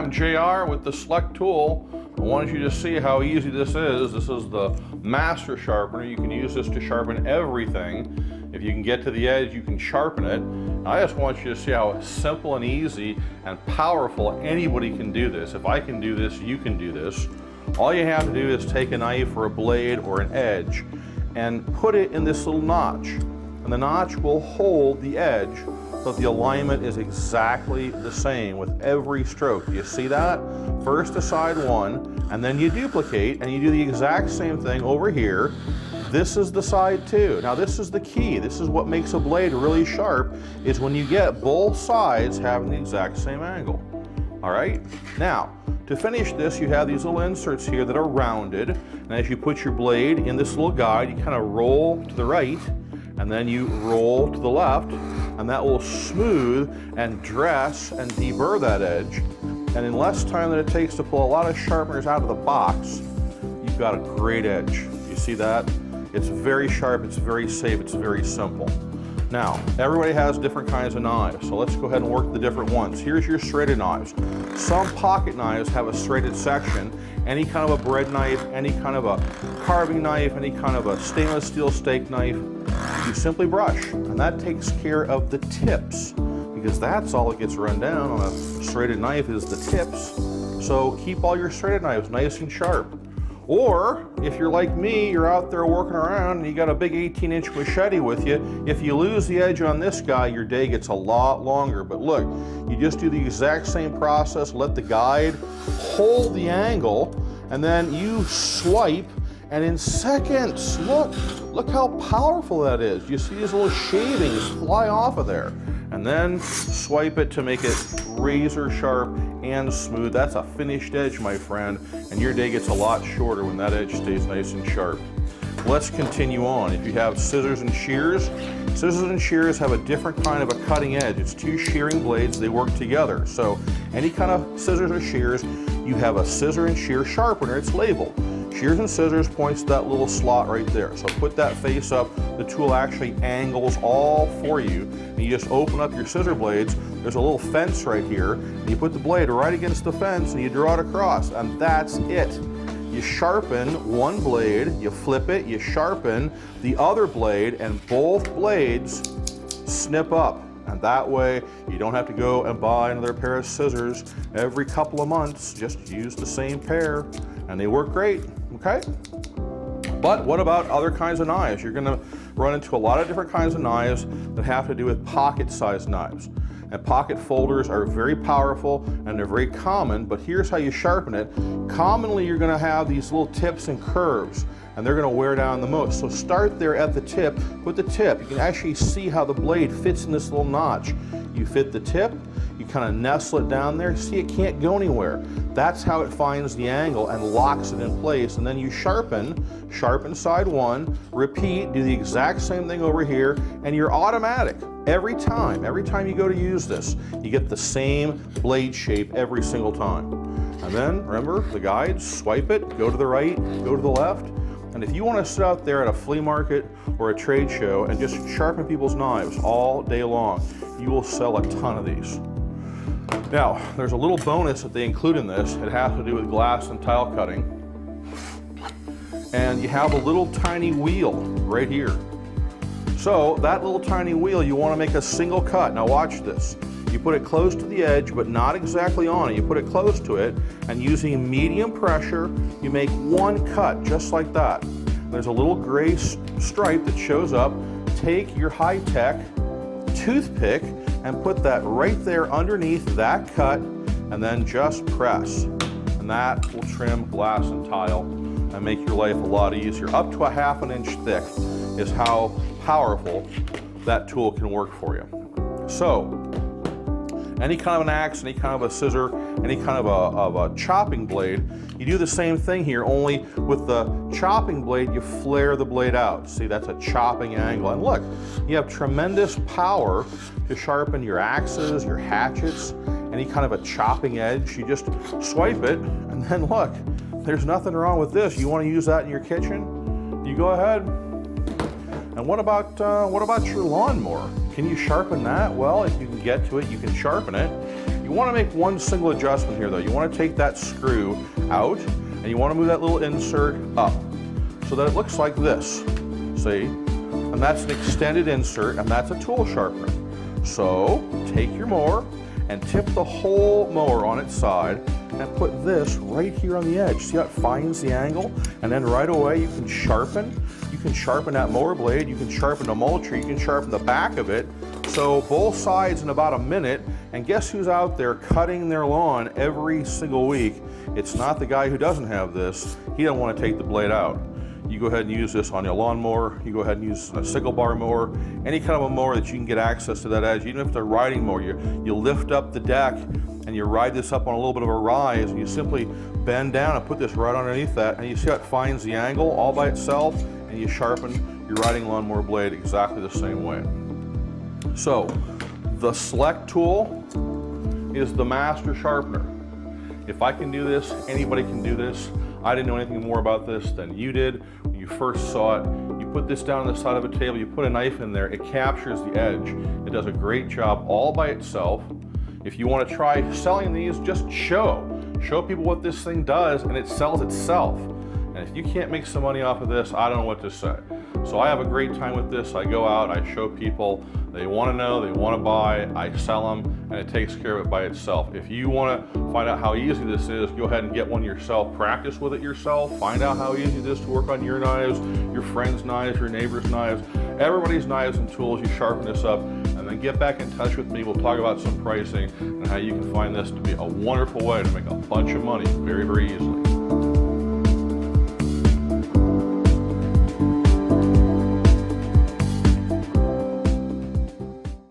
I'm JR with the SELECTOOL. I wanted you to see how easy this is. This is the master sharpener. You can use this to sharpen everything. If you can get to the edge, you can sharpen it. I just want you to see how simple and easy and powerful anybody can do this. If I can do this, you can do this. All you have to do is take a knife or a blade or an edge and put it in this little notch. And the notch will hold the edge so the alignment is exactly the same with every stroke. You see that? First to side one, and then you duplicate and you do the exact same thing over here. This is the side two. Now this is the key. This is what makes a blade really sharp, is when you get both sides having the exact same angle. All right? Now, to finish this, you have these little inserts here that are rounded, and as you put your blade in this little guide, you kind of roll to the right, and then you roll to the left, and that will smooth and dress and deburr that edge. And in less time than it takes to pull a lot of sharpeners out of the box, you've got a great edge. You see that? It's very sharp, it's very safe, it's very simple. Now, everybody has different kinds of knives, so let's go ahead and work the different ones. Here's your serrated knives. Some pocket knives have a serrated section. Any kind of a bread knife, any kind of a carving knife, any kind of a stainless steel steak knife, you simply brush, and that takes care of the tips, because that's all that gets run down on a serrated knife is the tips. So keep all your serrated knives nice and sharp. Or, if you're like me, you're out there working around and you got a big 18-inch machete with you, if you lose the edge on this guy, your day gets a lot longer. But look, you just do the exact same process, let the guide hold the angle, and then you swipe, and in seconds, look how powerful that is. You see these little shavings fly off of there. And then swipe it to make it razor sharp and smooth. That's a finished edge, my friend, and your day gets a lot shorter when that edge stays nice and sharp. Let's continue on. If you have scissors and shears have a different kind of a cutting edge. It's two shearing blades, they work together. So any kind of scissors or shears, you have a scissor and shear sharpener, it's labeled. Shears and scissors points to that little slot right there. So put that face up, the tool actually angles all for you, and you just open up your scissor blades. There's a little fence right here, and you put the blade right against the fence and you draw it across, and that's it. You sharpen one blade, you flip it, you sharpen the other blade, and both blades snip up. And that way, you don't have to go and buy another pair of scissors every couple of months. Just use the same pair, and they work great, okay? But what about other kinds of knives? You're gonna run into a lot of different kinds of knives that have to do with pocket-sized knives. And pocket folders are very powerful and they're very common, but here's how you sharpen it. Commonly, you're gonna have these little tips and curves, and they're gonna wear down the most. So start there at the tip, put the tip. You can actually see how the blade fits in this little notch. You fit the tip, you kind of nestle it down there. See, it can't go anywhere. That's how it finds the angle and locks it in place. And then you sharpen side one, repeat, do the exact same thing over here, and you're automatic. Every time you go to use this, you get the same blade shape every single time. And then, remember, the guides, swipe it, go to the right, go to the left. And if you want to sit out there at a flea market or a trade show and just sharpen people's knives all day long, you will sell a ton of these. Now, there's a little bonus that they include in this. It has to do with glass and tile cutting. And you have a little tiny wheel right here. So that little tiny wheel, you want to make a single cut. Now watch this. You put it close to the edge, but not exactly on it. You put it close to it, and using medium pressure, you make one cut, just like that. There's a little gray stripe that shows up. Take your high-tech toothpick and put that right there underneath that cut, and then just press. And that will trim glass and tile and make your life a lot easier. Up to a ½ inch thick is how powerful that tool can work for you. So, any kind of an axe, any kind of a scissor, any kind of a chopping blade, you do the same thing here, only with the chopping blade, you flare the blade out. See, that's a chopping angle. And look, you have tremendous power to sharpen your axes, your hatchets, any kind of a chopping edge. You just swipe it, and then look, there's nothing wrong with this. You want to use that in your kitchen? You go ahead. And what about your lawnmower? Can you sharpen that? Well, if you can get to it, you can sharpen it. You want to make one single adjustment here though. You want to take that screw out and you want to move that little insert up so that it looks like this. See? And that's an extended insert, and that's a tool sharpener. So take your mower and tip the whole mower on its side and put this right here on the edge. See how it finds the angle? And then right away you can sharpen. You can sharpen that mower blade, you can sharpen the mulcher, you can sharpen the back of it. So both sides in about a minute, and guess who's out there cutting their lawn every single week? It's not the guy who doesn't have this. He doesn't want to take the blade out. You go ahead and use this on your lawnmower, you go ahead and use a sickle bar mower, any kind of a mower that you can get access to that edge. Even if it's a riding mower, you lift up the deck and you ride this up on a little bit of a rise, and you simply bend down and put this right underneath that, and you see how it finds the angle all by itself, and you sharpen your riding lawnmower blade exactly the same way. So the SELECTOOL is the master sharpener. If I can do this, anybody can do this. I didn't know anything more about this than you did when you first saw it. You put this down on the side of a table, you put a knife in there, it captures the edge. It does a great job all by itself. If you want to try selling these, just show people what this thing does, and it sells itself. And if you can't make some money off of this, I don't know what to say. So I have a great time with this. I go out, I show people, they want to know, they want to buy, I sell them, and it takes care of it by itself. If you want to find out how easy this is, go ahead and get one yourself, practice with it yourself, find out how easy it is to work on your knives, your friends' knives, your neighbor's knives, everybody's knives and tools. You sharpen this up, and then get back in touch with me. We'll talk about some pricing and how you can find this to be a wonderful way to make a bunch of money very, very easily.